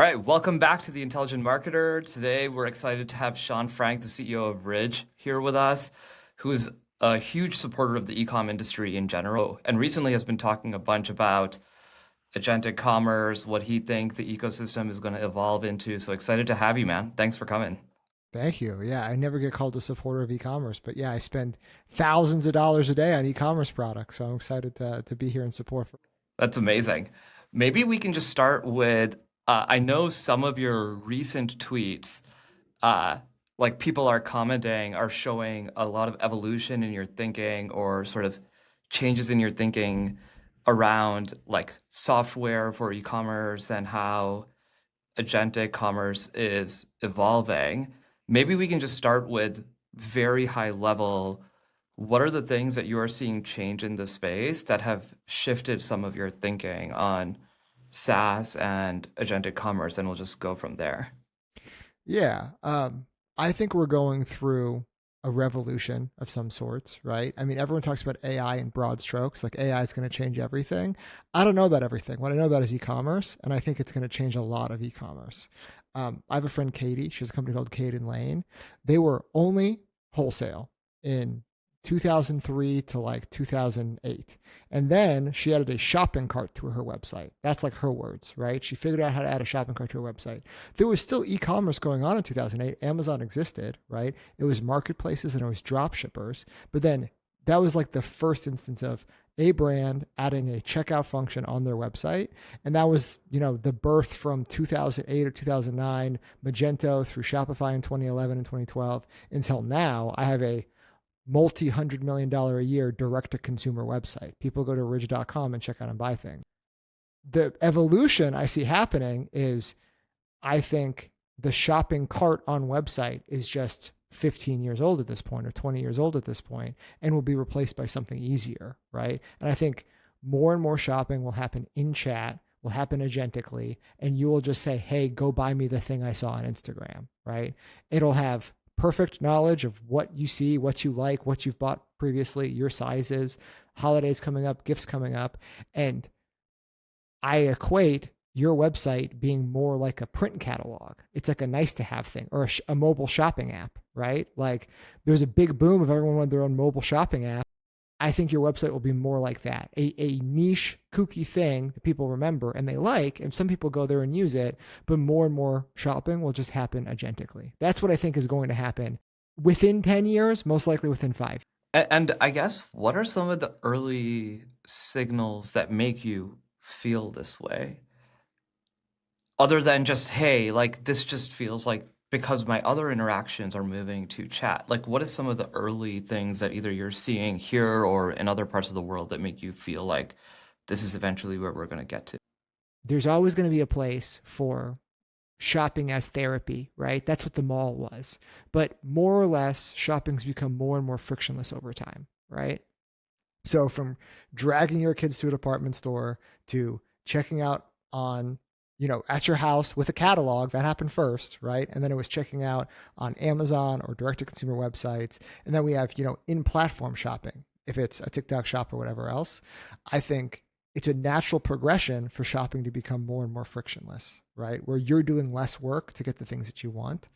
All right, welcome back to The Intelligent Marketer. Today, we're excited to have Sean Frank, the CEO of Ridge, here with us, who's a huge supporter of the e-com industry in general, and recently has been talking a bunch about agentic commerce, what he thinks the ecosystem is going to evolve into. So excited to have you, man. Thanks for coming. Thank you. Yeah, I never get called a supporter of e-commerce, but yeah, I spend thousands of dollars a day on e-commerce products. So I'm excited to be here in support. That's amazing. Maybe we can just start with, I know some of your recent tweets, like people are commenting, are showing a lot of evolution in your thinking or sort of changes in your thinking around like software for e-commerce and how agentic commerce is evolving. Maybe we can just start with very high level. What are the things that you are seeing change in the space that have shifted some of your thinking on SaaS and agentic commerce? And we'll just go from there. Yeah, I think we're going through a revolution of some sorts, right? I mean, everyone talks about AI in broad strokes, like AI is going to change everything. I don't know about everything. What I know about is e-commerce, and I think it's going to change a lot of e-commerce. I have a friend, Katie. She has a company called Kate and Lane. They were only wholesale in 2003 to like 2008. And then she added a shopping cart to her website. That's like her words, right? She figured out how to add a shopping cart to her website. There was still e-commerce going on in 2008. Amazon existed, right? It was marketplaces and it was drop shippers. But then that was like the first instance of a brand adding a checkout function on their website. And that was, the birth from 2008 or 2009, Magento through Shopify in 2011 and 2012 until now. I have a multi-$100 million a year direct-to-consumer website. People go to ridge.com and check out and buy things. The evolution I see happening is I think the shopping cart on website is just 15 years old at this point or 20 years old at this point and will be replaced by something easier, right? And I think more and more shopping will happen in chat, will happen agentically, and you will just say, hey, go buy me the thing I saw on Instagram, right? It'll have perfect knowledge of what you see, what you like, what you've bought previously, your sizes, holidays coming up, gifts coming up. And I equate your website being more like a print catalog. It's like a nice to have thing or a mobile shopping app, right? Like there's a big boom of everyone with their own mobile shopping app. I think your website will be more like that, a niche, kooky thing that people remember and they like, and some people go there and use it, but more and more shopping will just happen agentically. That's what I think is going to happen within 10 years, most likely within 5. And I guess, what are some of the early signals that make you feel this way? Other than just, hey, like this just feels like because my other interactions are moving to chat. Like what is some of the early things that either you're seeing here or in other parts of the world that make you feel like this is eventually where we're going to get to? There's always going to be a place for shopping as therapy, right? That's what the mall was. But more or less, shopping's become more and more frictionless over time, right? So from dragging your kids to a department store to checking out on at your house with a catalog, that happened first, right? And then it was checking out on Amazon or direct-to-consumer websites. And then we have, in-platform shopping, if it's a TikTok shop or whatever else. I think it's a natural progression for shopping to become more and more frictionless, right? Where you're doing less work to get the things that you want.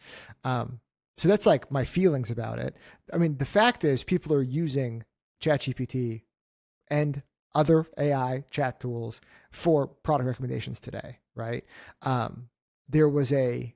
So that's like my feelings about it. I mean, the fact is people are using ChatGPT and other AI chat tools for product recommendations today, right? There was a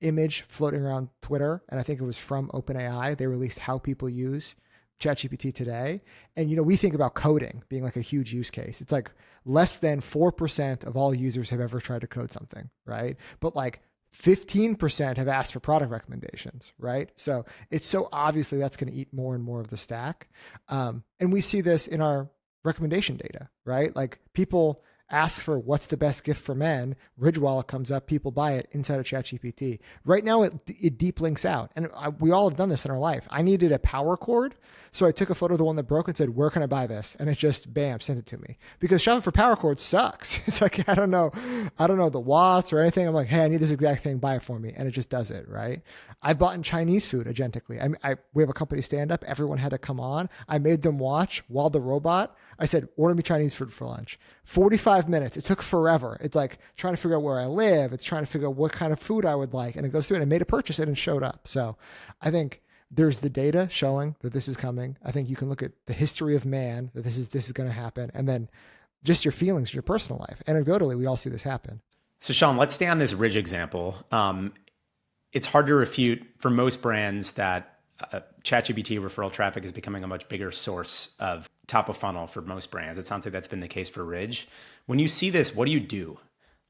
image floating around Twitter, and I think it was from OpenAI. They released how people use ChatGPT today. And, we think about coding being like a huge use case. It's like less than 4% of all users have ever tried to code something, right? But like 15% have asked for product recommendations, right? So it's so obviously that's going to eat more and more of the stack. And we see this in our recommendation data, right? Like people ask for what's the best gift for men, Ridge Wallet comes up, people buy it inside of ChatGPT. Right now, it deep links out. And we all have done this in our life. I needed a power cord So I took a photo of the one that broke and said, where can I buy this? And it just, bam, sent it to me. Because shopping for power cords sucks. It's like, I don't know the watts or anything. I'm like, hey, I need this exact thing, buy it for me. And it just does it, right? I've bought in Chinese food agentically. We have a company stand up. Everyone had to come on. I made them watch while the robot, I said, order me Chinese food for lunch. 45 minutes. It took forever. It's like trying to figure out where I live. It's trying to figure out what kind of food I would like. And it goes through it. I made a purchase and it showed up. So I think there's the data showing that this is coming. I think you can look at the history of man, that this is going to happen. And then just your feelings, your personal life. Anecdotally, we all see this happen. So Sean, let's stay on this Ridge example. It's hard to refute for most brands that ChatGPT referral traffic is becoming a much bigger source of top of funnel for most brands. It sounds like that's been the case for Ridge. When you see this, what do you do?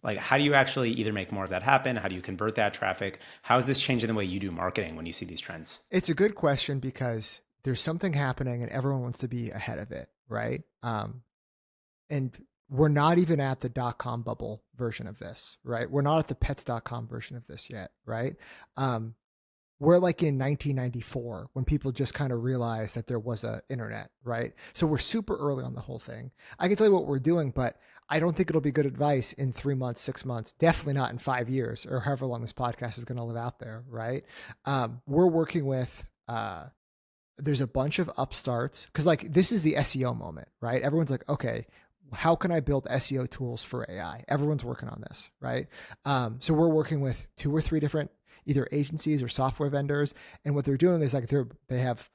Like, how do you actually either make more of that happen? How do you convert that traffic? How is this changing the way you do marketing when you see these trends? It's a good question because there's something happening and everyone wants to be ahead of it, right? And we're not even at the .com bubble version of this, right? We're not at the pets.com version of this yet, right? We're like in 1994 when people just kind of realized that there was a internet, right? So we're super early on the whole thing. I can tell you what we're doing, but I don't think it'll be good advice in 3 months, 6 months, definitely not in 5 years or however long this podcast is going to live out there, right? We're working with, there's a bunch of upstarts because like this is the SEO moment, right? Everyone's like, okay, how can I build SEO tools for AI? Everyone's working on this, right? So we're working with 2 or 3 different either agencies or software vendors. And what they're doing is like they have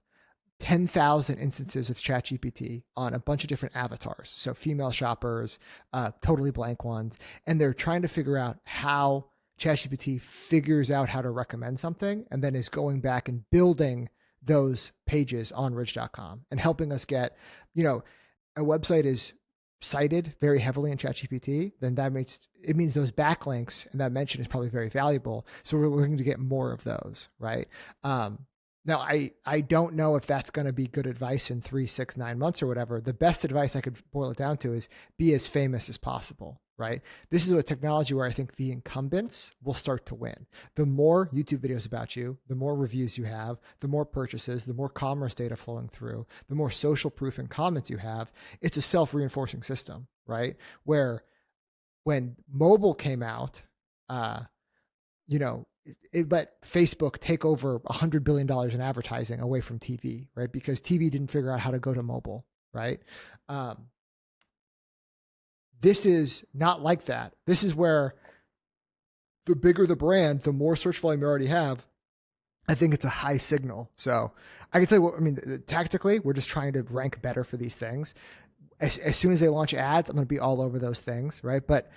10,000 instances of ChatGPT on a bunch of different avatars. So female shoppers, totally blank ones. And they're trying to figure out how ChatGPT figures out how to recommend something and then is going back and building those pages on ridge.com and helping us get, a website is cited very heavily in ChatGPT, then that means those backlinks and that mention is probably very valuable. So we're looking to get more of those, right? Now, I don't know if that's going to be good advice in 3, 6, 9 months or whatever. The best advice I could boil it down to is be as famous as possible, right? This is a technology where I think the incumbents will start to win. The more YouTube videos about you, the more reviews you have, the more purchases, the more commerce data flowing through, the more social proof and comments you have. It's a self-reinforcing system, right? Where when mobile came out, it let Facebook take over $100 billion in advertising away from TV, right? Because TV didn't figure out how to go to mobile, right? This is not like that. This is where the bigger the brand, the more search volume you already have. I think it's a high signal. So I can tell you tactically, we're just trying to rank better for these things. As soon as they launch ads, I'm going to be all over those things, right? But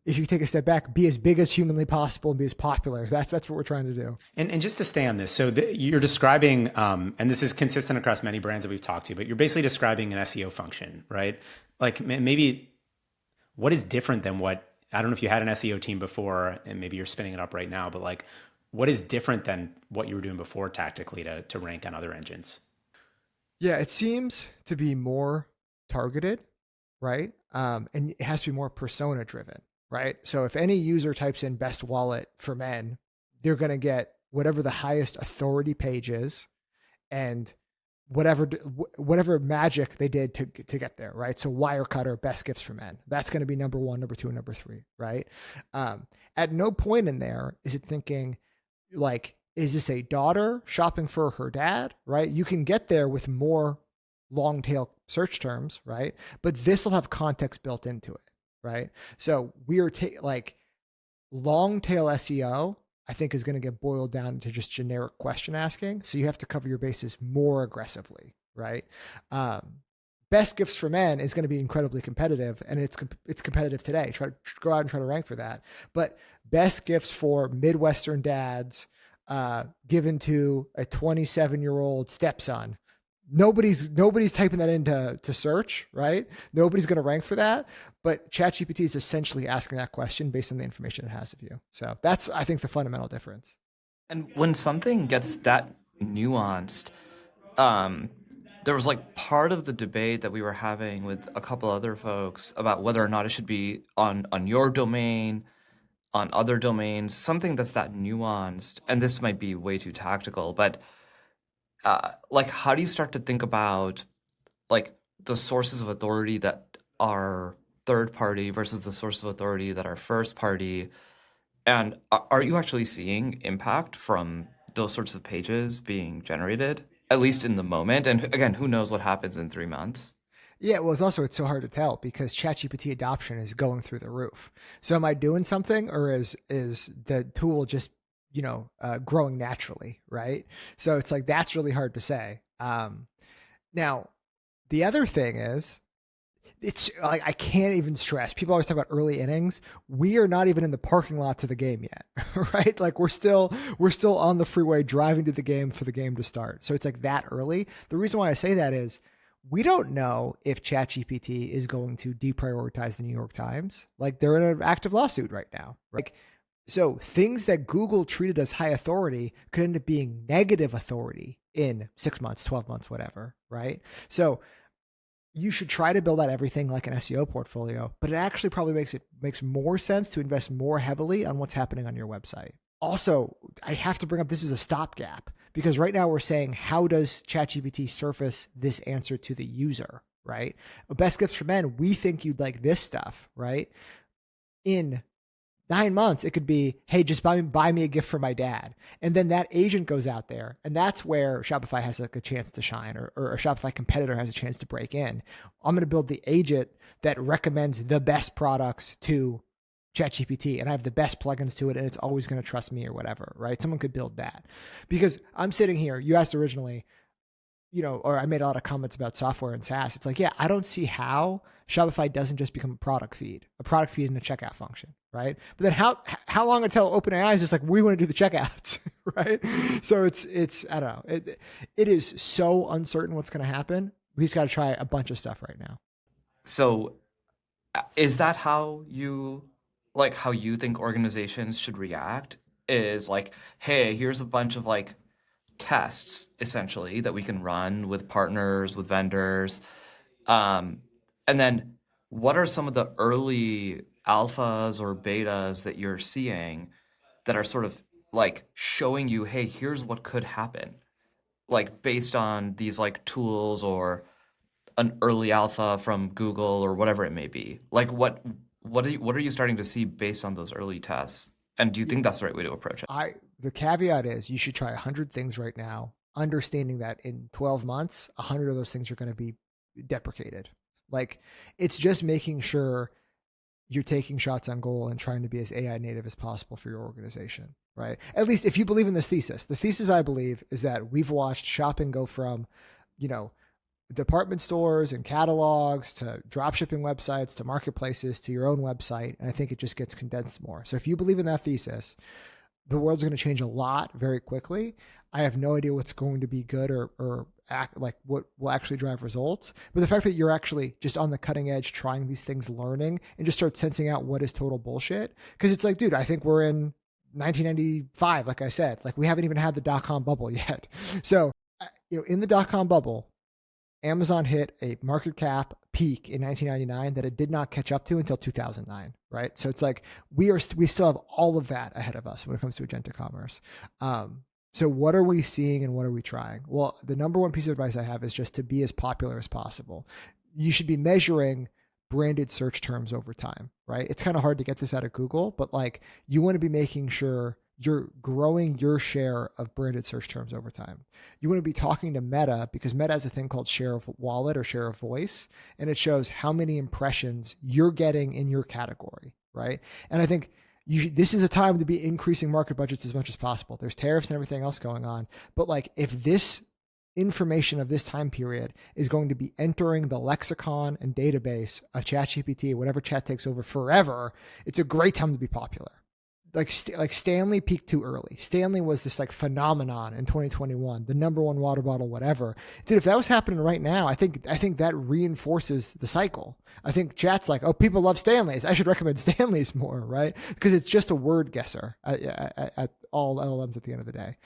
if you take a step back, be as big as humanly possible and be as popular. That's what we're trying to do. And just to stay on this, so you're describing, and this is consistent across many brands that we've talked to, but you're basically describing an SEO function, right? Like maybe what is different than I don't know if you had an SEO team before and maybe you're spinning it up right now, but like what is different than what you were doing before tactically to rank on other engines? Yeah, it seems to be more targeted, right? And it has to be more persona driven. Right. So if any user types in best wallet for men, they're going to get whatever the highest authority page is and whatever magic they did to get there. Right. So Wirecutter, best gifts for men. That's going to be number 1, number 2, and number 3. Right. At no point in there is it thinking like, is this a daughter shopping for her dad? Right. You can get there with more long tail search terms. Right. But this will have context built into it. Right. So we are like long tail SEO, I think is going to get boiled down to just generic question asking. So you have to cover your bases more aggressively. Right. Best gifts for men is going to be incredibly competitive and it's competitive today. Try to go out and try to rank for that. But best gifts for Midwestern dads, given to a 27-year-old stepson. Nobody's typing that into search, right? Nobody's going to rank for that, but ChatGPT is essentially asking that question based on the information it has of you. So that's, I think, the fundamental difference. And when something gets that nuanced, there was like part of the debate that we were having with a couple other folks about whether or not it should be on your domain, on other domains, something that's that nuanced. And this might be way too tactical, but like how do you start to think about like the sources of authority that are third party versus the sources of authority that are first party? And are you actually seeing impact from those sorts of pages being generated, at least in the moment? And again, who knows what happens in 3 months? Yeah, well, it's so hard to tell because ChatGPT adoption is going through the roof. So am I doing something, or is the tool just growing naturally, right? So it's like that's really hard to say. Now, the other thing is, it's like I can't even stress. People always talk about early innings. We are not even in the parking lot to the game yet, right? Like we're still on the freeway driving to the game for the game to start. So it's like that early. The reason why I say that is we don't know if ChatGPT is going to deprioritize the New York Times. Like they're in an active lawsuit right now. Like so things that Google treated as high authority could end up being negative authority in 6 months, 12 months, whatever, right? So you should try to build out everything like an SEO portfolio, but it actually probably makes more sense to invest more heavily on what's happening on your website. Also, I have to bring up this is a stopgap because right now we're saying, how does ChatGPT surface this answer to the user, right? Best gifts for men, we think you'd like this stuff, right? In 9 months, it could be, hey, just buy me a gift for my dad. And then that agent goes out there. And that's where Shopify has like a chance to shine, or a Shopify competitor has a chance to break in. I'm going to build the agent that recommends the best products to ChatGPT, and I have the best plugins to it, and it's always going to trust me or whatever, right? Someone could build that. Because I'm sitting here, you asked originally, or I made a lot of comments about software and SaaS. It's like, yeah, I don't see how Shopify doesn't just become a product feed in a checkout function, right? But then how long until OpenAI is just like, we want to do the checkouts, right? So it's I don't know. It is so uncertain what's going to happen. We just got to try a bunch of stuff right now. So is that how you think organizations should react? Is like, hey, here's a bunch of like tests essentially that we can run with partners, with vendors. And then what are some of the early alphas or betas that you're seeing that are sort of like showing you, hey, here's what could happen, like based on these like tools or an early alpha from Google or whatever it may be? Like what are you starting to see based on those early tests? And do you think that's the right way to approach it? The caveat is you should try 100 things right now, understanding that in 12 months, 100 of those things are going to be deprecated. Like it's just making sure you're taking shots on goal and trying to be as AI native as possible for your organization, right? At least if you believe in this thesis. The thesis I believe is that we've watched shopping go from, department stores and catalogs to dropshipping websites to marketplaces to your own website. And I think it just gets condensed more. So if you believe in that thesis, the world's going to change a lot very quickly. I have no idea what's going to be good or act like what will actually drive results. But the fact that you're actually just on the cutting edge, trying these things, learning, and just start sensing out what is total bullshit. Because it's like, dude, I think we're in 1995, like I said, like we haven't even had the dot-com bubble yet. So, in the dot-com bubble, Amazon hit a market cap peak in 1999 that it did not catch up to until 2009, right? So it's like we still have all of that ahead of us when it comes to agentic commerce. So what are we seeing and what are we trying? Well, the number one piece of advice I have is just to be as popular as possible. You should be measuring branded search terms over time, right? It's kind of hard to get this out of Google, but like you want to be making sure you're growing your share of branded search terms over time. You want to be talking to Meta because Meta has a thing called share of wallet or share of voice, and it shows how many impressions you're getting in your category, right? And I think this is a time to be increasing market budgets as much as possible. There's tariffs and everything else going on, but like if this information of this time period is going to be entering the lexicon and database of ChatGPT, whatever chat takes over forever, it's a great time to be popular. Like Stanley peaked too early. Stanley was this like phenomenon in 2021, the number one water bottle, whatever. Dude, if that was happening right now, I think that reinforces the cycle. I think chat's like, oh, people love Stanleys. I should recommend Stanleys more, right? Because it's just a word guesser at all LLMs at the end of the day.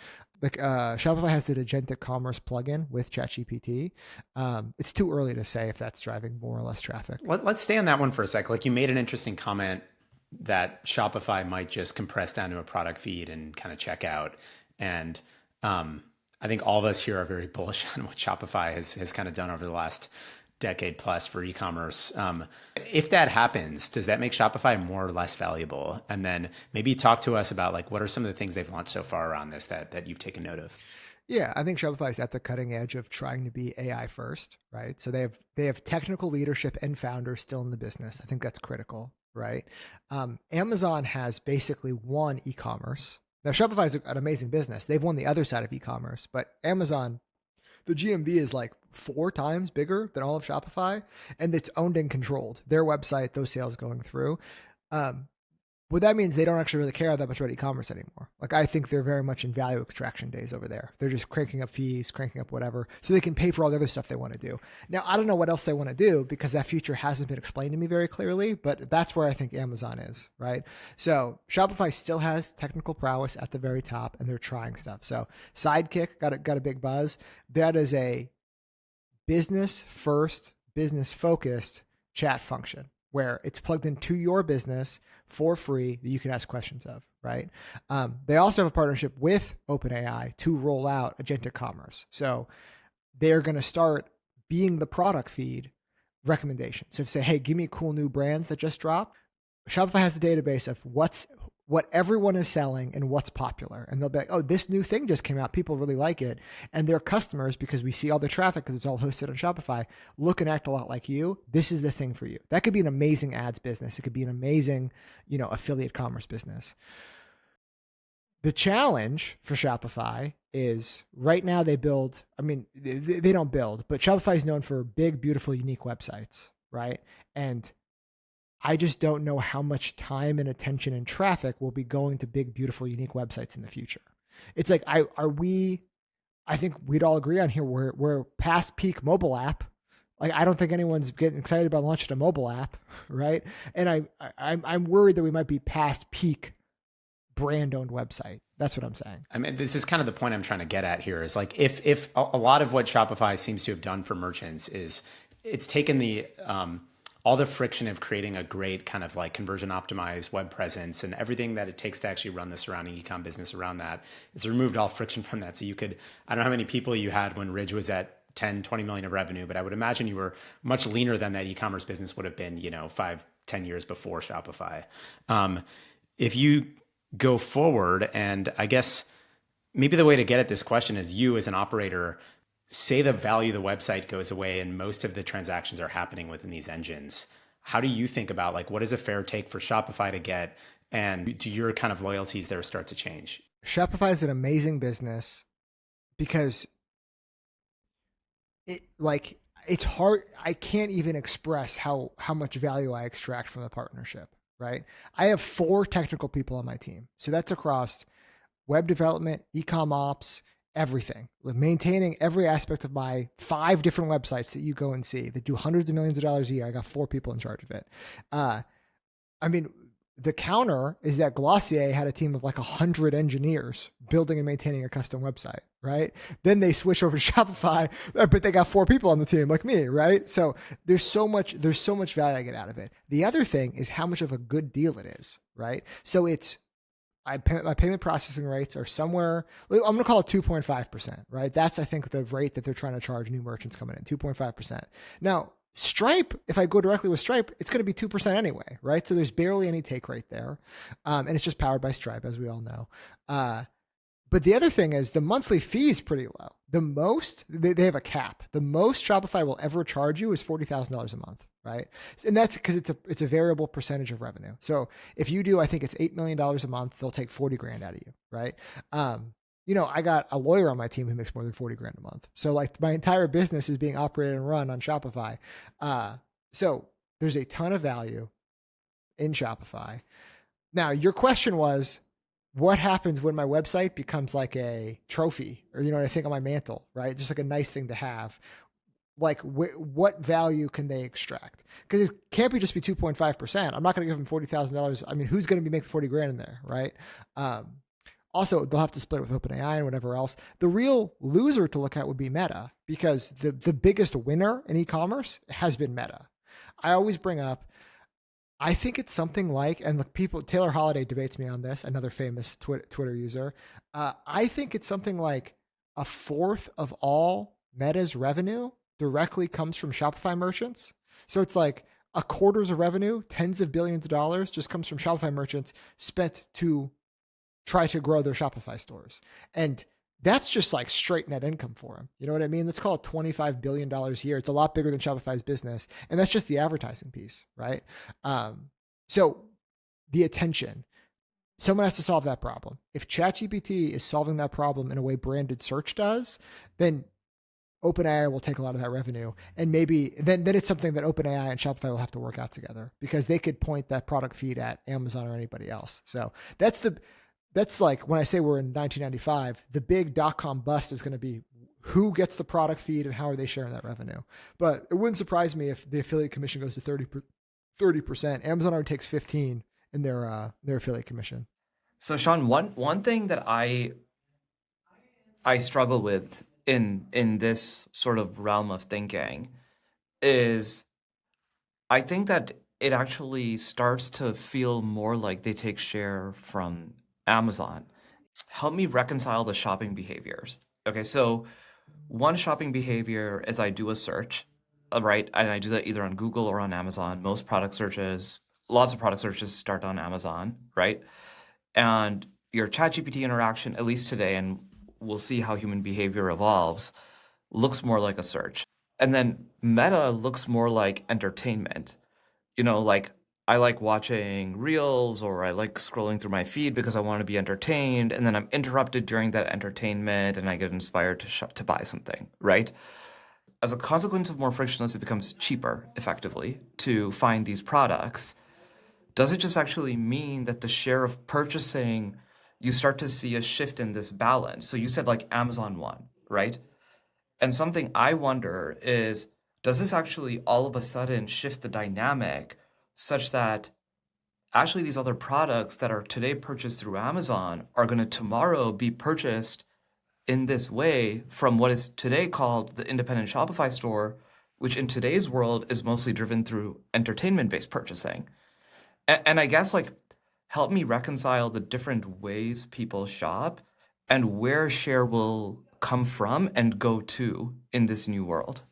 Like Shopify has the agentic commerce plugin with ChatGPT. It's too early to say if that's driving more or less traffic. Let's stay on that one for a sec. Like you made an interesting comment that Shopify might just compress down to a product feed and kind of check out. And I think all of us here are very bullish on what Shopify has kind of done over the last decade plus for e-commerce. If that happens, does that make Shopify more or less valuable? And then maybe talk to us about like what are some of the things they've launched so far around this that you've taken note of? Yeah, I think Shopify is at the cutting edge of trying to be AI first, right? So they have technical leadership and founders still in the business. I think that's critical, right? Amazon has basically won e-commerce. Now Shopify is an amazing business. They've won the other side of e-commerce, but Amazon, the GMV is like 4 times bigger than all of Shopify, and it's owned and controlled. Their website, those sales going through. What that means, they don't actually really care that much about e-commerce anymore. Like I think they're very much in value extraction days over there. They're just cranking up fees, cranking up whatever, so they can pay for all the other stuff they want to do. Now, I don't know what else they want to do because that future hasn't been explained to me very clearly, but that's where I think Amazon is, right? So Shopify still has technical prowess at the very top, and they're trying stuff. So Sidekick got a big buzz. That is a business first, business focused chat function where it's plugged into your business for free that you can ask questions of, right? They also have a partnership with OpenAI to roll out agentic commerce. So they're going to start being the product feed recommendation. So if you say, hey, give me cool new brands that just dropped, Shopify has a database of what everyone is selling and what's popular. And they'll be like, oh, this new thing just came out. People really like it. And their customers, because we see all the traffic because it's all hosted on Shopify, look and act a lot like you. This is the thing for you. That could be an amazing ads business. It could be an amazing, affiliate commerce business. The challenge for Shopify is right now they don't build, but Shopify is known for big, beautiful, unique websites, right? And I just don't know how much time and attention and traffic will be going to big, beautiful, unique websites in the future. It's like, I think we'd all agree on here, we're past peak mobile app. Like, I don't think anyone's getting excited about launching a mobile app, right? And I'm worried that we might be past peak brand-owned website. That's what I'm saying. I mean, this is kind of the point I'm trying to get at here is like, if a lot of what Shopify seems to have done for merchants is it's taken the, all the friction of creating a great kind of like conversion optimized web presence and everything that it takes to actually run the surrounding e-com business around that. It's removed all friction from that. So you could, I don't know how many people you had when Ridge was at 10, 20 million of revenue, but I would imagine you were much leaner than that e-commerce business would have been, 5, 10 years before Shopify. If you go forward, and I guess maybe the way to get at this question is you as an operator, say the value of the website goes away and most of the transactions are happening within these engines. How do you think about like, what is a fair take for Shopify to get? And do your kind of loyalties there start to change? Shopify is an amazing business because it's hard. I can't even express how much value I extract from the partnership, right? I have 4 technical people on my team. So that's across web development, e-com ops, everything, maintaining every aspect of my 5 different websites that you go and see that do hundreds of millions of dollars a year. I got 4 people in charge of it. The counter is that Glossier had a team of like 100 engineers building and maintaining a custom website, right? Then they switch over to Shopify, but they got 4 people on the team like me, right? So there's so much value I get out of it. The other thing is how much of a good deal it is, right? So my payment processing rates are somewhere, I'm going to call it 2.5%, right? That's, I think, the rate that they're trying to charge new merchants coming in, 2.5%. Now, Stripe, if I go directly with Stripe, it's going to be 2% anyway, right? So there's barely any take rate there. And it's just powered by Stripe, as we all know. But the other thing is the monthly fee is pretty low. The most, they have a cap. The most Shopify will ever charge you is $40,000 a month, right? And that's because it's a variable percentage of revenue. So if you do, I think it's $8 million a month, they'll take 40 grand out of you, right? I got a lawyer on my team who makes more than 40 grand a month. So like my entire business is being operated and run on Shopify. So there's a ton of value in Shopify. Now, your question was, what happens when my website becomes like a trophy or, I think on my mantle, right? Just like a nice thing to have. Like what value can they extract? Because it can't be just be 2.5%. I'm not going to give them $40,000. I mean, who's going to be making 40 grand in there, right? Also, they'll have to split it with OpenAI and whatever else. The real loser to look at would be Meta, because the biggest winner in e-commerce has been Meta. I always bring up, I think it's something like, and Taylor Holiday debates me on this, another famous Twitter user. I think it's something like a fourth of all Meta's revenue directly comes from Shopify merchants. So it's like a quarters of revenue, tens of billions of dollars just comes from Shopify merchants spent to try to grow their Shopify stores. And that's just like straight net income for them. You know what I mean? Let's call it $25 billion a year. It's a lot bigger than Shopify's business. And that's just the advertising piece, right? So the attention, someone has to solve that problem. If ChatGPT is solving that problem in a way branded search does, then OpenAI will take a lot of that revenue. And maybe then it's something that OpenAI and Shopify will have to work out together, because they could point that product feed at Amazon or anybody else. So that's like when I say we're in 1995, the big .com bust is going to be who gets the product feed and how are they sharing that revenue. But it wouldn't surprise me if the affiliate commission goes to 30%. Amazon already takes 15 in their affiliate commission. So Sean, one thing that I struggle with in this sort of realm of thinking is I think that it actually starts to feel more like they take share from Amazon. Help me reconcile the shopping behaviors. Okay, so one shopping behavior is I do a search, right? And I do that either on Google or on Amazon. Lots of product searches start on Amazon, right? And your ChatGPT interaction, at least today, and we'll see how human behavior evolves, looks more like a search. And then Meta looks more like entertainment. Like I like watching reels, or I like scrolling through my feed because I want to be entertained, and then I'm interrupted during that entertainment and I get inspired to buy something, right? As a consequence of more frictionless, it becomes cheaper, effectively, to find these products. Does it just actually mean that the share of purchasing, you start to see a shift in this balance? So you said like Amazon won, right? And something I wonder is, does this actually all of a sudden shift the dynamic such that actually these other products that are today purchased through Amazon are going to tomorrow be purchased in this way from what is today called the independent Shopify store, which in today's world is mostly driven through entertainment-based purchasing? And I guess like help me reconcile the different ways people shop and where share will come from and go to in this new world.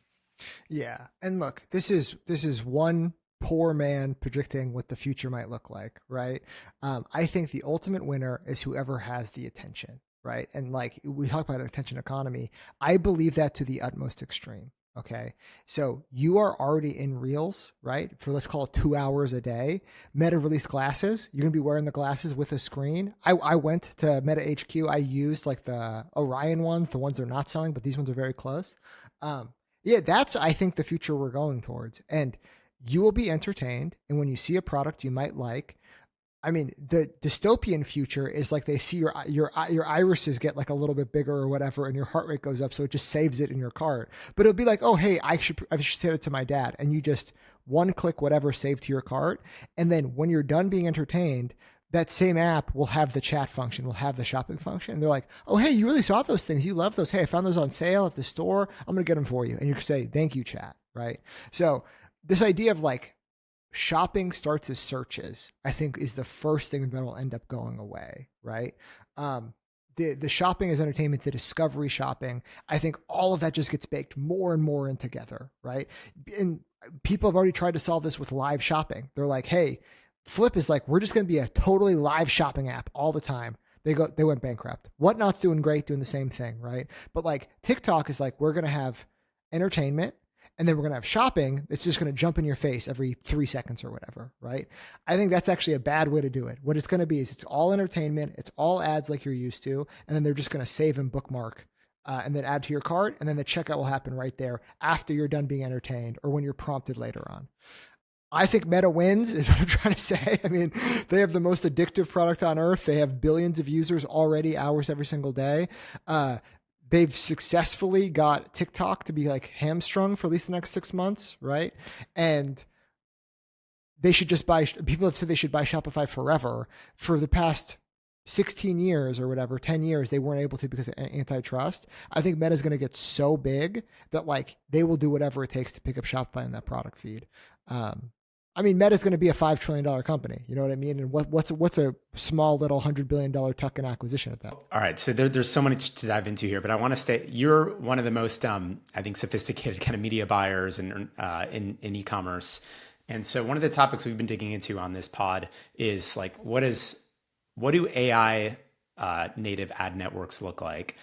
Yeah. And look, this is one poor man predicting what the future might look like, right? I think the ultimate winner is whoever has the attention, right? And like we talk about an attention economy, I believe that to the utmost extreme. Okay. So you are already in Reels, right? For let's call it 2 hours a day. Meta released glasses. You're going to be wearing the glasses with a screen. I went to Meta HQ. I used like the Orion ones, the ones they're not selling, but these ones are very close. Yeah, that's, I think, the future we're going towards. And you will be entertained. And when you see a product you might like, I mean, the dystopian future is like they see your irises get like a little bit bigger or whatever, and your heart rate goes up, so it just saves it in your cart. But it'll be like, oh, hey, I should save it to my dad, and you just one click whatever save to your cart, and then when you're done being entertained, that same app will have the chat function, will have the shopping function. And they're like, oh, hey, you really saw those things, you love those. Hey, I found those on sale at the store. I'm gonna get them for you, and you can say thank you, chat, right? So this idea of like shopping starts as searches, I think, is the first thing that will end up going away, right? The shopping as entertainment, the discovery shopping, I think all of that just gets baked more and more in together, right? And people have already tried to solve this with live shopping. They're like, hey, Flip is like, we're just going to be a totally live shopping app all the time. They went bankrupt. Whatnot's doing great, doing the same thing, right? But like TikTok is like, we're going to have entertainment, and then we're going to have shopping. It's just going to jump in your face every 3 seconds or whatever, right? I think that's actually a bad way to do it. What it's going to be is it's all entertainment. It's all ads like you're used to. And then they're just going to save and bookmark and then add to your cart. And then the checkout will happen right there after you're done being entertained or when you're prompted later on. I think Meta wins is what I'm trying to say. I mean, they have the most addictive product on earth. They have billions of users already, hours every single day. They've successfully got TikTok to be like hamstrung for at least the next 6 months, right? And they should just people have said they should buy Shopify forever. For the past 16 years or whatever, 10 years, they weren't able to because of antitrust. I think Meta's going to get so big that like they will do whatever it takes to pick up Shopify in that product feed. I mean, Meta's going to be a $5 trillion company. You know what I mean? And what's a small little $100 billion tuck-in acquisition at that? All right. So there's so much to dive into here, but I want to stay. You're one of the most, I think, sophisticated kind of media buyers in e-commerce. And so one of the topics we've been digging into on this pod is like, what do AI native ad networks look like?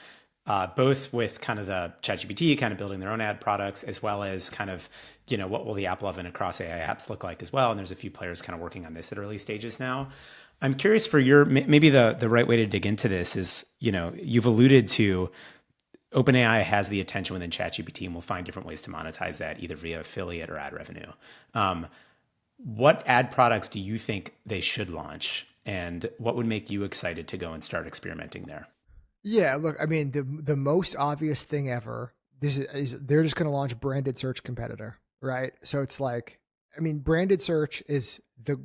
Both with kind of the ChatGPT kind of building their own ad products, as well as kind of, what will the app love and across AI apps look like as well? And there's a few players kind of working on this at early stages now. I'm curious for maybe the right way to dig into this is, you've alluded to OpenAI has the attention within ChatGPT and will find different ways to monetize that either via affiliate or ad revenue. What ad products do you think they should launch? And what would make you excited to go and start experimenting there? Yeah, look, I mean, the most obvious thing ever is they're just going to launch branded search competitor, right? So it's like, I mean, branded search is the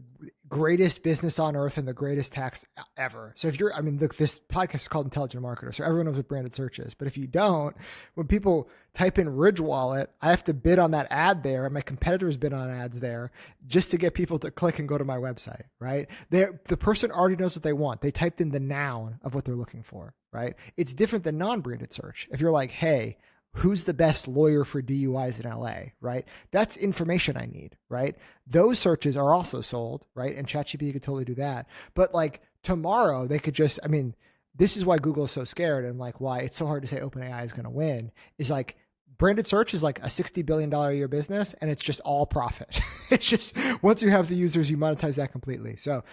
greatest business on earth and the greatest tax ever. So look, this podcast is called Intelligent Marketer, so everyone knows what branded search is. But if you don't, when people type in Ridge Wallet, I have to bid on that ad there, and my competitors bid on ads there just to get people to click and go to my website, right? The person already knows what they want. They typed in the noun of what they're looking for, right? It's different than non-branded search. If you're like, hey, who's the best lawyer for DUIs in LA, right? That's information I need, right? Those searches are also sold, right? And ChatGPT could totally do that. But like tomorrow they could just, I mean, this is why Google is so scared and like why it's so hard to say OpenAI is going to win is like branded search is like a $60 billion a year business and it's just all profit. It's just, once you have the users, you monetize that completely. So,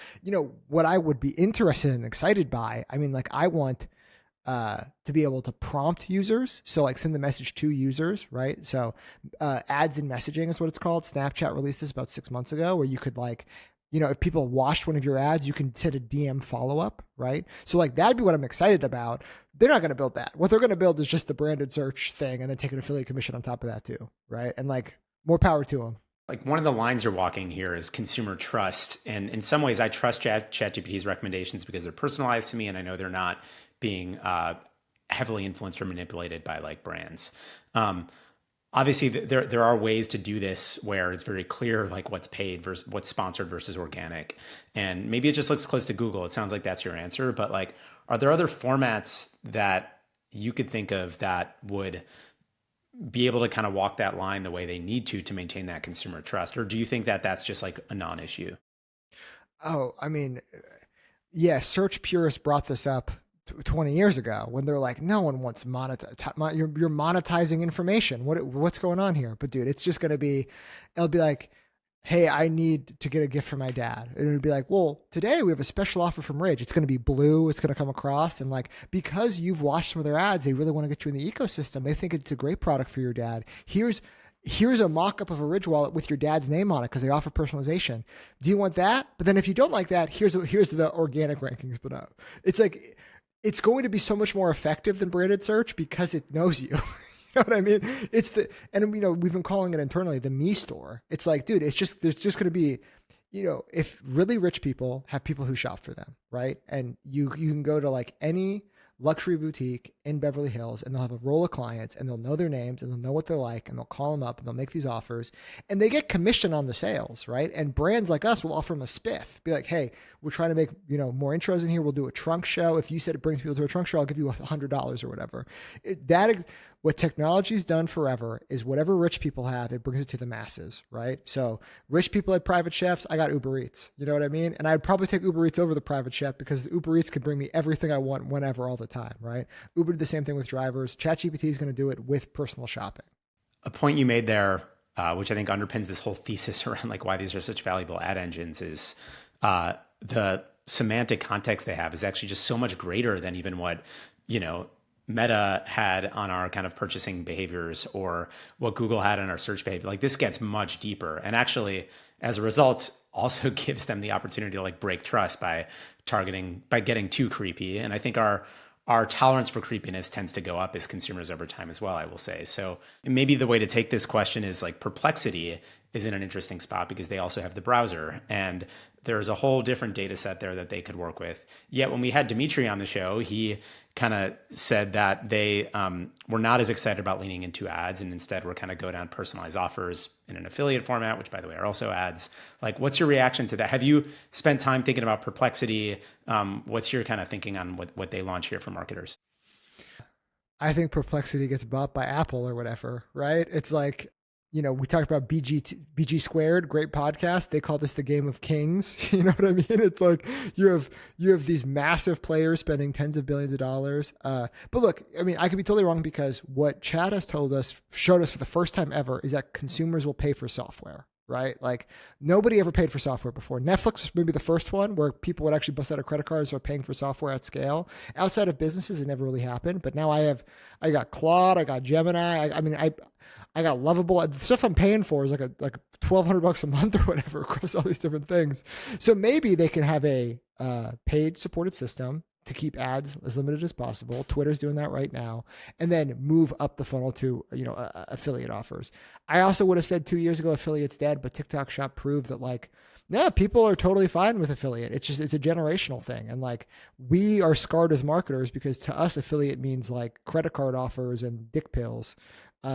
what I would be interested and excited by, I mean, like I want to be able to prompt users. So like send the message to users, right? So ads in messaging is what it's called. Snapchat released this about 6 months ago where you could like, if people watched one of your ads, you can send a DM follow-up, right? So like that'd be what I'm excited about. They're not going to build that. What they're going to build is just the branded search thing and then take an affiliate commission on top of that too, right? And like more power to them. Like one of the lines you're walking here is consumer trust. And in some ways I trust ChatGPT's recommendations because they're personalized to me and I know they're not being heavily influenced or manipulated by like brands. Obviously, there are ways to do this where it's very clear like what's paid versus what's sponsored versus organic. And maybe it just looks close to Google. It sounds like that's your answer. But like, are there other formats that you could think of that would be able to kind of walk that line the way they need to maintain that consumer trust? Or do you think that that's just like a non-issue? Oh, I mean, yeah, search purists brought this up 20 years ago when they're like, no one wants you're monetizing information. What's going on here? But dude, it's just going to be, it'll be like, hey, I need to get a gift for my dad. And it would be like, well, today we have a special offer from Ridge. It's going to be blue. It's going to come across. And like, because you've watched some of their ads, they really want to get you in the ecosystem. They think it's a great product for your dad. Here's a mock-up of a Ridge wallet with your dad's name on it because they offer personalization. Do you want that? But then if you don't like that, here's the organic rankings. But it's like, it's going to be so much more effective than branded search because it knows you. You know what I mean? We've been calling it internally the me store. It's like, dude, there's just going to be, if really rich people have people who shop for them, right? And you can go to like any luxury boutique in Beverly Hills and they'll have a roll of clients and they'll know their names and they'll know what they're like and they'll call them up and they'll make these offers and they get commission on the sales, right? And brands like us will offer them a spiff. Be like, hey, we're trying to make, more intros in here. We'll do a trunk show. If you said it brings people to a trunk show, I'll give you $100 or whatever. What technology's done forever is whatever rich people have, it brings it to the masses, right? So rich people had private chefs. I got Uber Eats. You know what I mean? And I'd probably take Uber Eats over the private chef because the Uber Eats can bring me everything I want whenever, all the time, right? Uber did the same thing with drivers. ChatGPT is going to do it with personal shopping. A point you made there, which I think underpins this whole thesis around like why these are such valuable ad engines is the semantic context they have is actually just so much greater than even what, Meta had on our kind of purchasing behaviors or what Google had on our search behavior. Like this gets much deeper. And actually, as a result, also gives them the opportunity to like break trust by getting too creepy. And I think our tolerance for creepiness tends to go up as consumers over time as well, I will say. So maybe the way to take this question is like Perplexity is in an interesting spot because they also have the browser and there's a whole different data set there that they could work with. Yet when we had Dimitri on the show, he kind of said that they were not as excited about leaning into ads, and instead were kind of go down personalized offers in an affiliate format, which by the way are also ads. Like, what's your reaction to that? Have you spent time thinking about Perplexity? What's your kind of thinking on what they launch here for marketers? I think Perplexity gets bought by Apple or whatever, right? It's like, we talked about BG Squared, great podcast. They call this the game of kings. You know what I mean? It's like you have these massive players spending tens of billions of dollars. But look, I mean, I could be totally wrong, because what Chad has showed us for the first time ever, is that consumers will pay for software, right? Like, nobody ever paid for software before. Netflix was maybe the first one where people would actually bust out a credit card and start paying for software at scale. Outside of businesses, it never really happened. But now I got Claude, I got Gemini. I got Lovable. The stuff I'm paying for is like $1,200 a month or whatever across all these different things. So maybe they can have a paid supported system to keep ads as limited as possible. Twitter's doing that right now, and then move up the funnel to affiliate offers. I also would have said 2 years ago affiliate's dead, but TikTok Shop proved that people are totally fine with affiliate. It's a generational thing, and like, we are scarred as marketers because to us affiliate means like credit card offers and dick pills.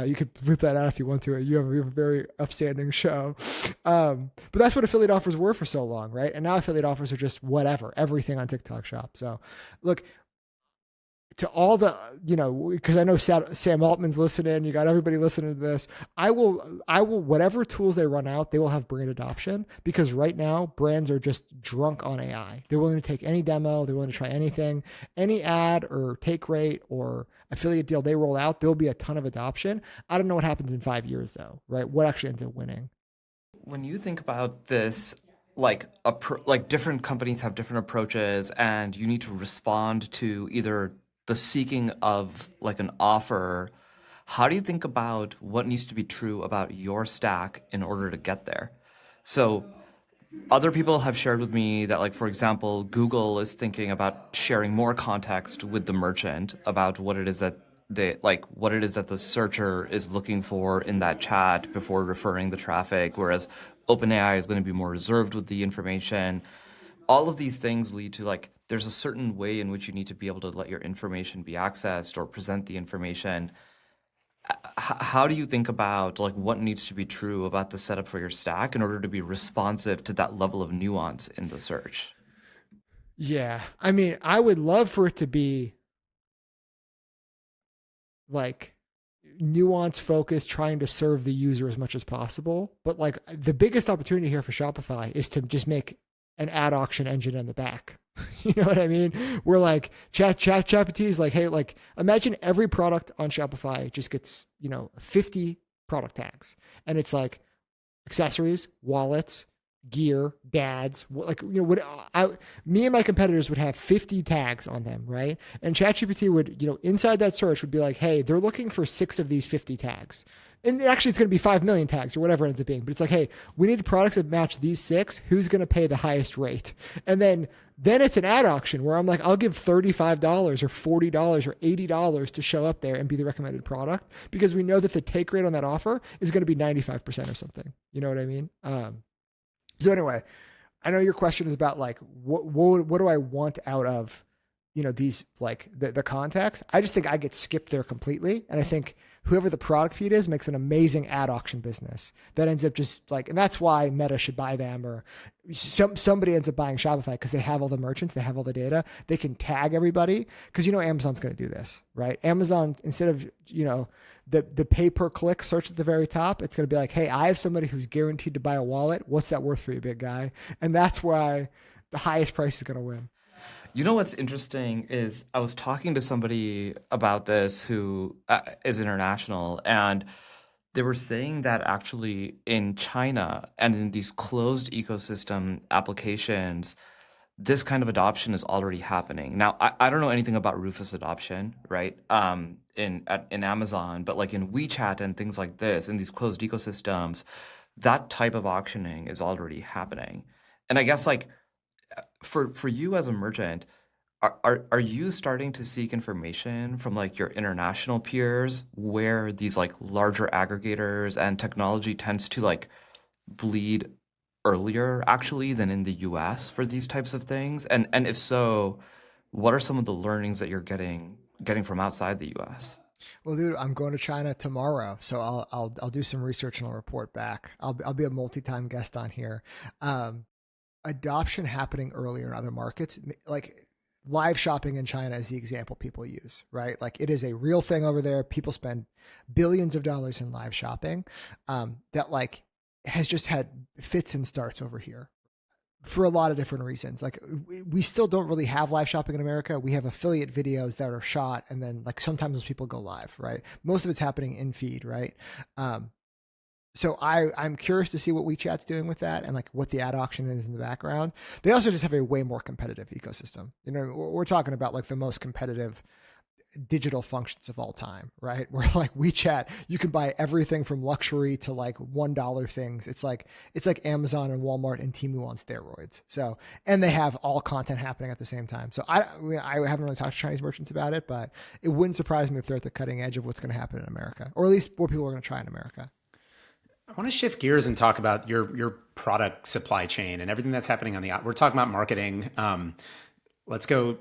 You could leave that out if you want to. You have a very upstanding show. But that's what affiliate offers were for so long, right? And now affiliate offers are just whatever, everything on TikTok Shop. So look, to all the, because I know Sam Altman's listening, you got everybody listening to this. I will, whatever tools they run out, they will have brand adoption, because right now brands are just drunk on AI. They're willing to take any demo, they're willing to try anything, any ad or take rate or affiliate deal they roll out, there'll be a ton of adoption. I don't know what happens in 5 years though, right? What actually ends up winning? When you think about this, like different companies have different approaches, and you need to respond to either the seeking of like an offer. How do you think about what needs to be true about your stack in order to get there? So other people have shared with me that, like, for example, Google is thinking about sharing more context with the merchant about what it is that the searcher is looking for in that chat before referring the traffic, whereas OpenAI is going to be more reserved with the information. All of these things lead to, like, there's a certain way in which you need to be able to let your information be accessed or present the information. How do you think about like what needs to be true about the setup for your stack in order to be responsive to that level of nuance in the search? Yeah. I mean, I would love for it to be like nuance focused, trying to serve the user as much as possible. But like, the biggest opportunity here for Shopify is to just make an ad auction engine in the back. You know what I mean? We're like, ChatGPT is like, hey, like, imagine every product on Shopify just gets 50 product tags, and it's like accessories, wallets, gear, dads, me and my competitors would have 50 tags on them, right? And ChatGPT would, inside that search would be like, hey, they're looking for 6 of these 50 tags. And actually it's going to be 5 million tags or whatever it ends up being. But it's like, hey, we need products that match these 6. Who's going to pay the highest rate? And then it's an ad auction where I'm like, I'll give $35 or $40 or $80 to show up there and be the recommended product, because we know that the take rate on that offer is going to be 95% or something. You know what I mean? So anyway, I know your question is about like, what do I want out of, these, like the context. I just think I get skipped there completely. And I think whoever the product feed is makes an amazing ad auction business that ends up just like, and that's why Meta should buy them, or somebody ends up buying Shopify because they have all the merchants, they have all the data, they can tag everybody. Because Amazon's going to do this, right? Amazon, instead of the pay per click search at the very top, it's going to be like, hey, I have somebody who's guaranteed to buy a wallet. What's that worth for you, big guy? And that's why the highest price is going to win. What's interesting is I was talking to somebody about this who is international, and they were saying that actually in China and in these closed ecosystem applications, this kind of adoption is already happening. Now, I don't know anything about Rufus adoption, right? In Amazon, but like in WeChat and things like this, in these closed ecosystems, that type of auctioning is already happening. And I guess like for you as a merchant, are you starting to seek information from like your international peers where these like larger aggregators and technology tends to like bleed earlier actually than in the US for these types of things? And if so, what are some of the learnings that you're getting from outside the US? Well, dude, I'm going to China tomorrow, so I'll do some research and I'll report back. I'll be a multi-time guest on here. Um, Adoption happening earlier in other markets, like live shopping in China is the example people use, right? Like it is a real thing over there. People spend billions of dollars in live shopping, that like has just had fits and starts over here for a lot of different reasons. Like we still don't really have live shopping in America. We have affiliate videos that are shot and then like sometimes those people go live, right? Most of it's happening in feed, right? So I'm curious to see what WeChat's doing with that and like what the ad auction is in the background. They also just have a way more competitive ecosystem. You know, we're talking about like the most competitive digital functions of all time, right? Where like WeChat, you can buy everything from luxury to like $1 things. It's like Amazon and Walmart and Temu on steroids. So, and they have all content happening at the same time. So I haven't really talked to Chinese merchants about it, but it wouldn't surprise me if they're at the cutting edge of what's going to happen in America, or at least what people are going to try in America. I want to shift gears and talk about your product supply chain and everything that's happening on the. We're talking about marketing. Let's go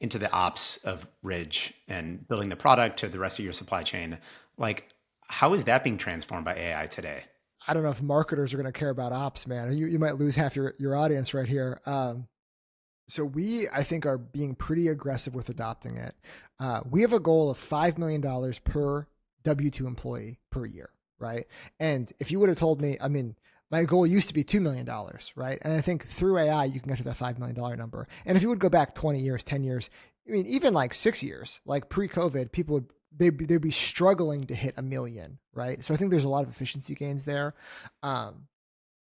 into the ops of Ridge and building the product to the rest of your supply chain. Like, how is that being transformed by AI today? I don't know if marketers are going to care about ops, man. You might lose half your audience right here. So we, I think, are being pretty aggressive with adopting it. We have a goal of $5 million per W-2 employee per year, right? And if you would have told me, I mean, my goal used to be $2 million, right? And I think through AI, you can get to that $5 million number. And if you would go back 20 years, 10 years, I mean, even like 6 years, like pre-COVID, people would, they'd be struggling to hit 1 million, right? So I think there's a lot of efficiency gains there.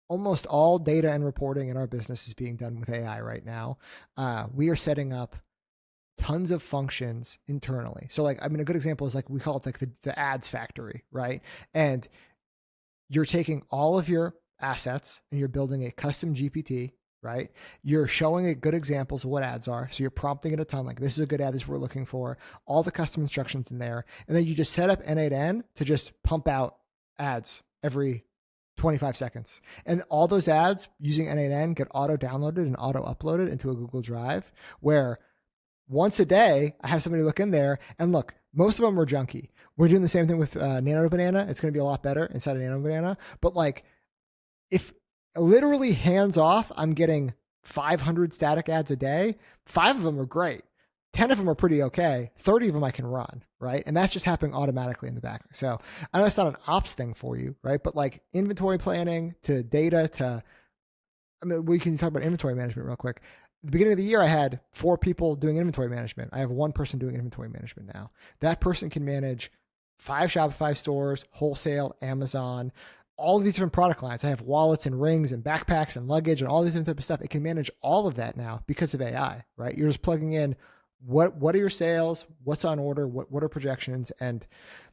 Almost all data and reporting in our business is being done with AI right now. We are setting up tons of functions internally. So like, I mean, a good example is like, we call it like the ads factory, right? And you're taking all of your assets and you're building a custom GPT, right? You're showing it good examples of what ads are. So you're prompting it a ton, like this is a good ad, this is what we're looking for, all the custom instructions in there. And then you just set up N8N to just pump out ads every 25 seconds. And all those ads using N8N get auto downloaded and auto uploaded into a Google Drive where once a day, I have somebody look in there and look, most of them are junky. We're doing the same thing with Nano Banana. It's going to be a lot better inside of Nano Banana. But like, if literally hands off, I'm getting 500 static ads a day. 5 of them are great. 10 of them are pretty okay. 30 of them I can run, right? And that's just happening automatically in the back. So I know it's not an ops thing for you, right? But like inventory planning to data to, I mean, we can talk about inventory management real quick. At the beginning of the year, I had 4 people doing inventory management. I have 1 person doing inventory management now. That person can manage 5 Shopify stores, wholesale, Amazon, all of these different product lines. I have wallets and rings and backpacks and luggage and all these different type of stuff. It can manage all of that now because of AI, right? You're just plugging in what are your sales, what's on order, what are projections, and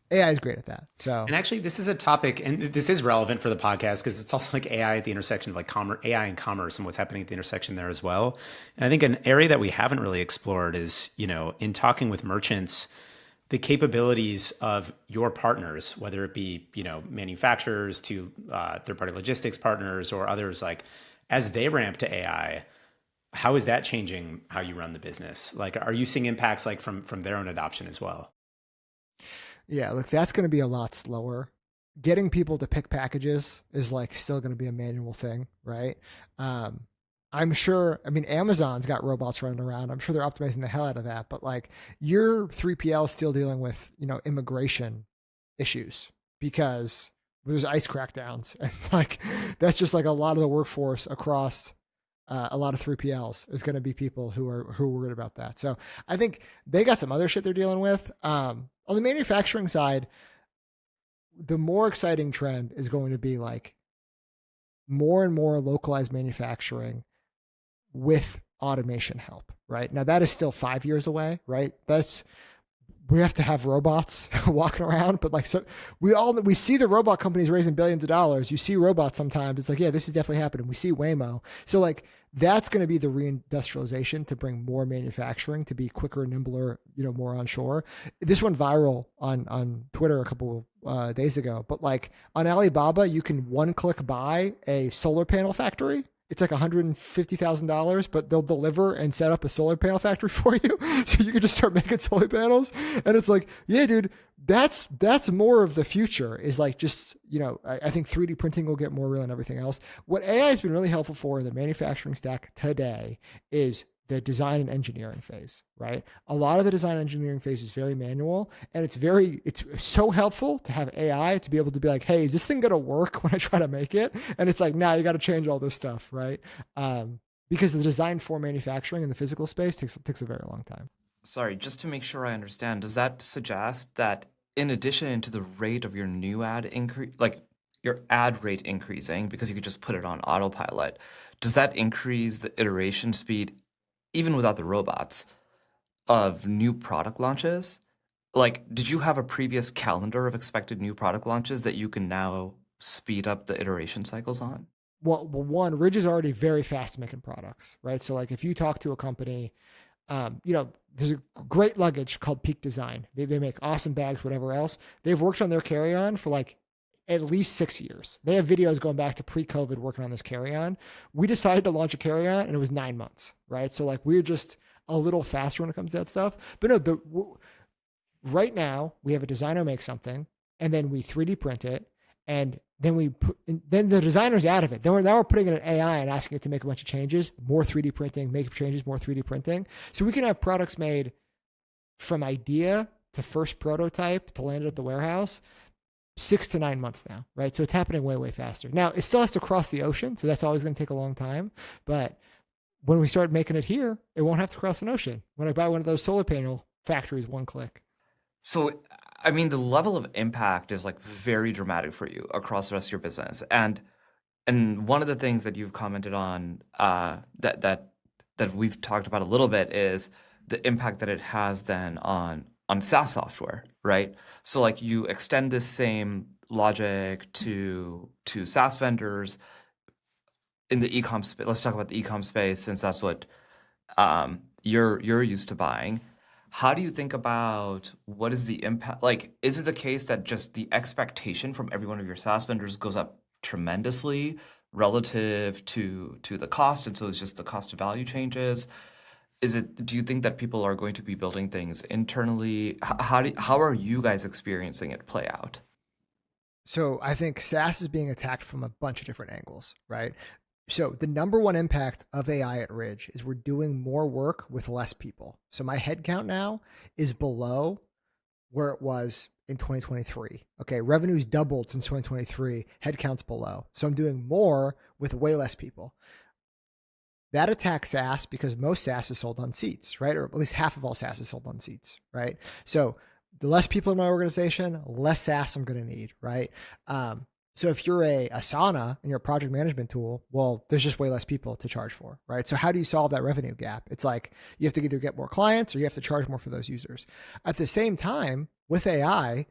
AI is great at that. So, and actually, this is a topic, and this is relevant for the podcast because it's also like AI at the intersection of like AI and commerce and what's happening at the intersection there as well. And I think an area that we haven't really explored is, you know, in talking with merchants, the capabilities of your partners, whether it be, you know, manufacturers to third-party logistics partners or others, like as they ramp to AI, how is that changing how you run the business? Like, are you seeing impacts like from their own adoption as well? Yeah, look, that's going to be a lot slower. Getting people to pick packages is like still going to be a manual thing, right? I'm sure, I mean, Amazon's got robots running around. I'm sure they're optimizing the hell out of that. But like your 3PL is still dealing with, you know, immigration issues because there's ICE crackdowns. And like, that's just like a lot of the workforce across a lot of 3PLs is going to be people who are worried about that. So I think they got some other shit they're dealing with. On the manufacturing side, the more exciting trend is going to be like more and more localized manufacturing with automation help, right? Now that is still 5 years away, right? We have to have robots walking around, but like, so we see the robot companies raising billions of dollars. You see robots sometimes. It's like, yeah, this is definitely happening. We see Waymo. So like That's going to be the reindustrialization to bring more manufacturing to be quicker, nimbler, more onshore. This went viral on Twitter a couple days ago, but like on Alibaba, you can one-click buy a solar panel factory. It's like $150,000, but they'll deliver and set up a solar panel factory for you. So you can just start making solar panels. And it's like, yeah, dude, that's more of the future is like just, I think 3D printing will get more real and everything else. What AI has been really helpful for in the manufacturing stack today is the design and engineering phase, right? A lot of the design and engineering phase is very manual, and it's so helpful to have AI to be able to be like, hey, is this thing going to work when I try to make it? And it's like, nah, you got to change all this stuff, right? Because the design for manufacturing in the physical space takes a very long time. Sorry, just to make sure I understand, does that suggest that in addition to the rate of your new ad increase, like your ad rate increasing because you could just put it on autopilot, does that increase the iteration speed even without the robots, of new product launches? Like, did you have a previous calendar of expected new product launches that you can now speed up the iteration cycles on? Well, one, Ridge is already very fast making products, right? So like if you talk to a company, there's a great luggage called Peak Design. They make awesome bags, whatever else. They've worked on their carry-on for like at least 6 years. They have videos going back to pre-COVID working on this carry-on. We decided to launch a carry-on and it was 9 months, right? So like we're just a little faster when it comes to that stuff. But no, right now we have a designer make something and then we 3D print it and then then the designer's out of it. Now we're putting in an AI and asking it to make a bunch of changes, more 3D printing, make changes, more 3D printing. So we can have products made from idea to first prototype to land it at the warehouse 6 to 9 months now, right? So it's happening way, way faster. Now, it still has to cross the ocean, so that's always going to take a long time. But when we start making it here, it won't have to cross an ocean. When I buy one of those solar panel factories, one click. So, I mean, the level of impact is like very dramatic for you across the rest of your business. And one of the things that you've commented on that we've talked about a little bit is the impact that it has then on SaaS software, right? So like you extend this same logic to SaaS vendors in the e-com space. Let's talk about the e-com space since that's what you're used to buying. How do you think about what is the impact? Like, is it the case that just the expectation from every one of your SaaS vendors goes up tremendously relative to the cost, and so it's just the cost of value changes? Do you think that people are going to be building things internally? How are you guys experiencing it play out? So I think SaaS is being attacked from a bunch of different angles, right? So the number one impact of AI at Ridge is we're doing more work with less people. So my headcount now is below where it was in 2023. Okay, revenue's doubled since 2023. Headcount's below. So I'm doing more with way less people. That attacks SaaS because most SaaS is sold on seats, right? Or at least half of all SaaS is sold on seats, right? So the less people in my organization, less SaaS I'm going to need, right? So if you're a Asana and you're a project management tool, well, there's just way less people to charge for, right? So how do you solve that revenue gap? It's like you have to either get more clients or you have to charge more for those users. At the same time, with AI,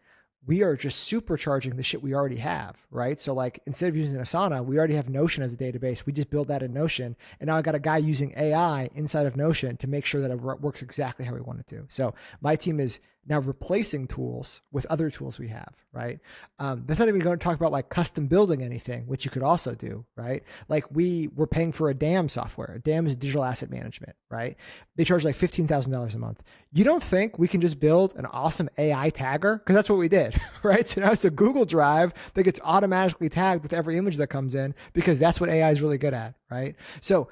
we are just supercharging the shit we already have, right? So like instead of using Asana, we already have Notion as a database. We just build that in Notion. And now I got a guy using AI inside of Notion to make sure that it works exactly how we want it to. So my team is now replacing tools with other tools we have, right? That's not even going to talk about like custom building anything, which you could also do, right? Like we're paying for a DAM software. A DAM is digital asset management, right? They charge like $15,000 a month. You don't think we can just build an awesome AI tagger? Because that's what we did, right? So now it's a Google Drive that gets automatically tagged with every image that comes in because that's what AI is really good at, right? So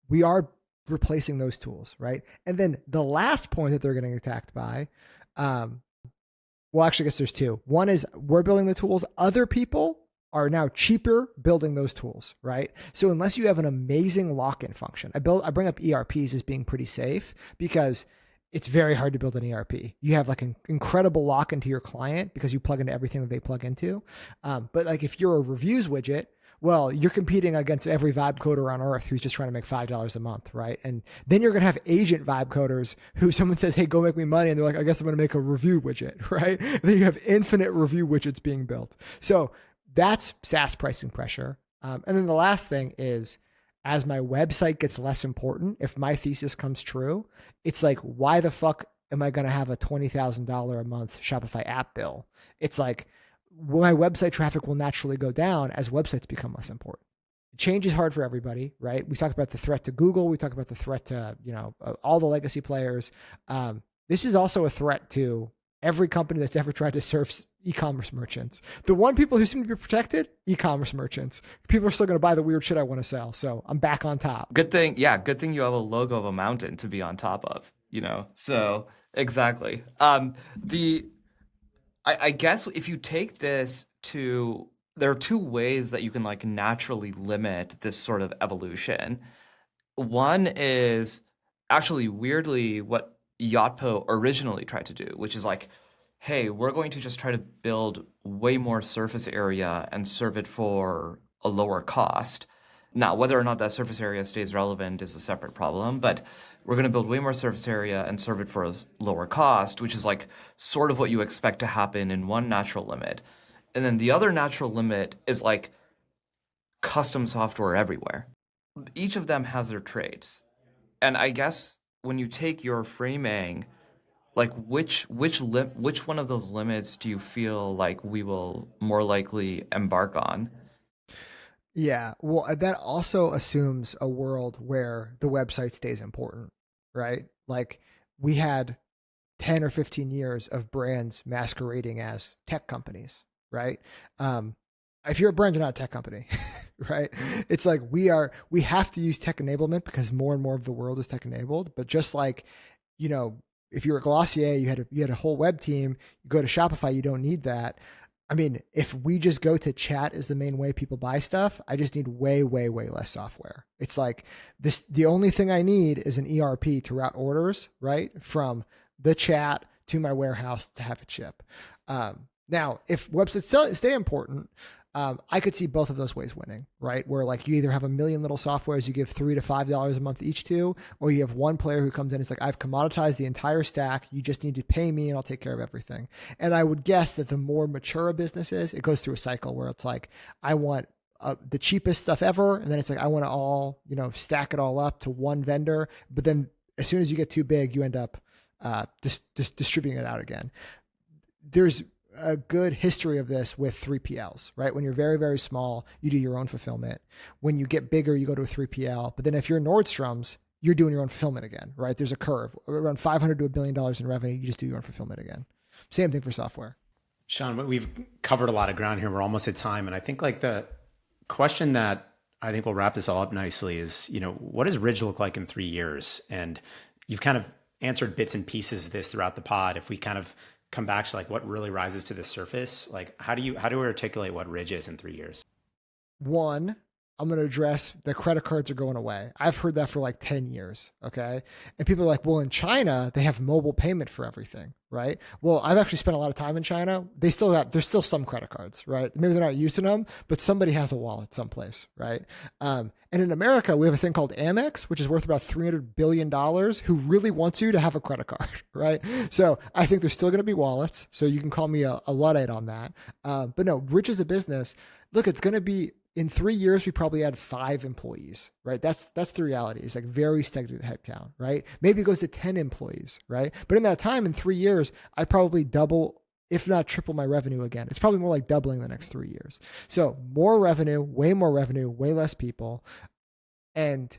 we are replacing those tools, right? And then the last point that they're getting attacked by, well, actually, I guess there's two. One is we're building the tools. Other people are now cheaper building those tools, right? So unless you have an amazing lock-in function, I bring up ERPs as being pretty safe because it's very hard to build an ERP. You have like an incredible lock into your client because you plug into everything that they plug into. But like if you're a reviews widget, well, you're competing against every vibe coder on earth who's just trying to make $5 a month, right? And then you're going to have agent vibe coders who someone says, hey, go make me money. And they're like, I guess I'm going to make a review widget, right? And then you have infinite review widgets being built. So that's SaaS pricing pressure. And then the last thing is as my website gets less important, if my thesis comes true, it's like, why the fuck am I going to have a $20,000 a month Shopify app bill? It's like, my website traffic will naturally go down as websites become less important. Change is hard for everybody, right? We talk about the threat to Google. We talk about the threat to, all the legacy players. This is also a threat to every company that's ever tried to serve e-commerce merchants. The one people who seem to be protected, e-commerce merchants. People are still going to buy the weird shit I want to sell. So I'm back on top. Good thing you have a logo of a mountain to be on top of, So exactly. I guess if you take this to, there are two ways that you can like naturally limit this sort of evolution. One is actually weirdly what Yotpo originally tried to do, which is like, hey, we're going to just try to build way more surface area and serve it for a lower cost. Now, whether or not that surface area stays relevant is a separate problem, but we're going to build way more surface area and serve it for a lower cost, which is like sort of what you expect to happen in one natural limit. And then the other natural limit is like custom software everywhere. Each of them has their traits. And I guess when you take your framing, like which one of those limits do you feel like we will more likely embark on? Yeah, well, that also assumes a world where the website stays important, right? Like we had 10 or 15 years of brands masquerading as tech companies, right? If you're a brand, you're not a tech company, right? It's like we have to use tech enablement because more and more of the world is tech enabled. But just like, if you're a Glossier, you had a whole web team. You go to Shopify, you don't need that. I mean, if we just go to chat as the main way people buy stuff, I just need way, way, way less software. It's like this, the only thing I need is an ERP to route orders, right? From the chat to my warehouse to have it ship. Now, if websites stay important, I could see both of those ways winning, right? Where like you either have a million little softwares you give $3 to $5 a month each to, or you have one player who comes in and is like, I've commoditized the entire stack. You just need to pay me and I'll take care of everything. And I would guess that the more mature a business is, it goes through a cycle where it's like, I want the cheapest stuff ever. And then it's like, I want to all, stack it all up to one vendor. But then as soon as you get too big, you end up just distributing it out again. There's a good history of this with 3PLs, right? When you're very, very small, you do your own fulfillment. When you get bigger, you go to a 3PL. But then if you're Nordstrom's, you're doing your own fulfillment again, right? There's a curve. Around $500 to $1 billion in revenue, you just do your own fulfillment again. Same thing for software. Sean, we've covered a lot of ground here. We're almost at time. And I think like the question that I think will wrap this all up nicely is, what does Ridge look like in 3 years? And you've kind of answered bits and pieces of this throughout the pod. If we kind of come back to like what really rises to the surface, like how do we articulate what Ridge is in 3 years? One, I'm going to address the credit cards are going away. I've heard that for like 10 years. Okay. And people are like, well, in China, they have mobile payment for everything, right? Well, I've actually spent a lot of time in China. There's still some credit cards, right? Maybe they're not using them, but somebody has a wallet someplace, right? And in America, we have a thing called Amex, which is worth about $300 billion, who really wants you to have a credit card, right? So I think there's still going to be wallets. So you can call me a Luddite on that. But no, Ridge is a business. Look, it's going to be, in 3 years, we probably had 5 employees, right? That's the reality. It's like very stagnant headcount, right? Maybe it goes to 10 employees, right? But in that time, in 3 years, I probably double, if not triple my revenue again. It's probably more like doubling the next 3 years. So more revenue, way less people. And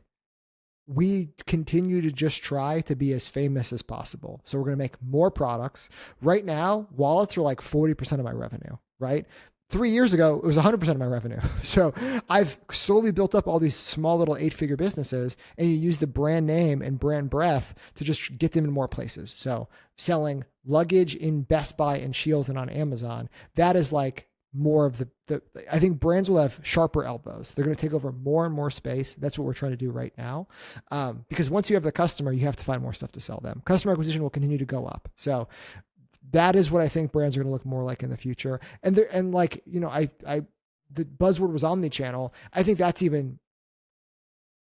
we continue to just try to be as famous as possible. So we're going to make more products. Right now, wallets are like 40% of my revenue, right? 3 years ago, it was 100% of my revenue. So I've slowly built up all these small little 8-figure businesses, and you use the brand name and brand breadth to just get them in more places. So selling luggage in Best Buy and Scheels and on Amazon, that is like more of I think brands will have sharper elbows. They're going to take over more and more space. That's what we're trying to do right now. Because once you have the customer, you have to find more stuff to sell them. Customer acquisition will continue to go up. So that is what I think brands are going to look more like in the future. And the buzzword was omni-channel. I think that's even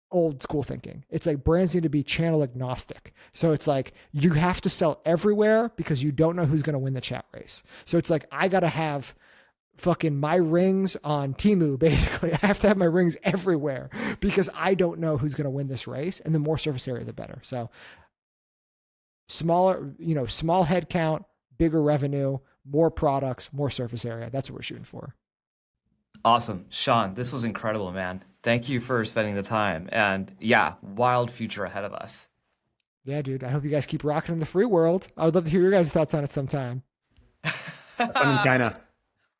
old school thinking. It's like brands need to be channel agnostic. So it's like you have to sell everywhere because you don't know who's going to win the chat race. So it's like I got to have fucking my rings on Temu, basically. I have to have my rings everywhere because I don't know who's going to win this race. And the more surface area, the better. So smaller, small head count, bigger revenue, more products, more surface area. That's what we're shooting for. Awesome. Sean, this was incredible, man. Thank you for spending the time. And yeah, wild future ahead of us. Yeah, dude. I hope you guys keep rocking in the free world. I would love to hear your guys' thoughts on it sometime. Fun in China.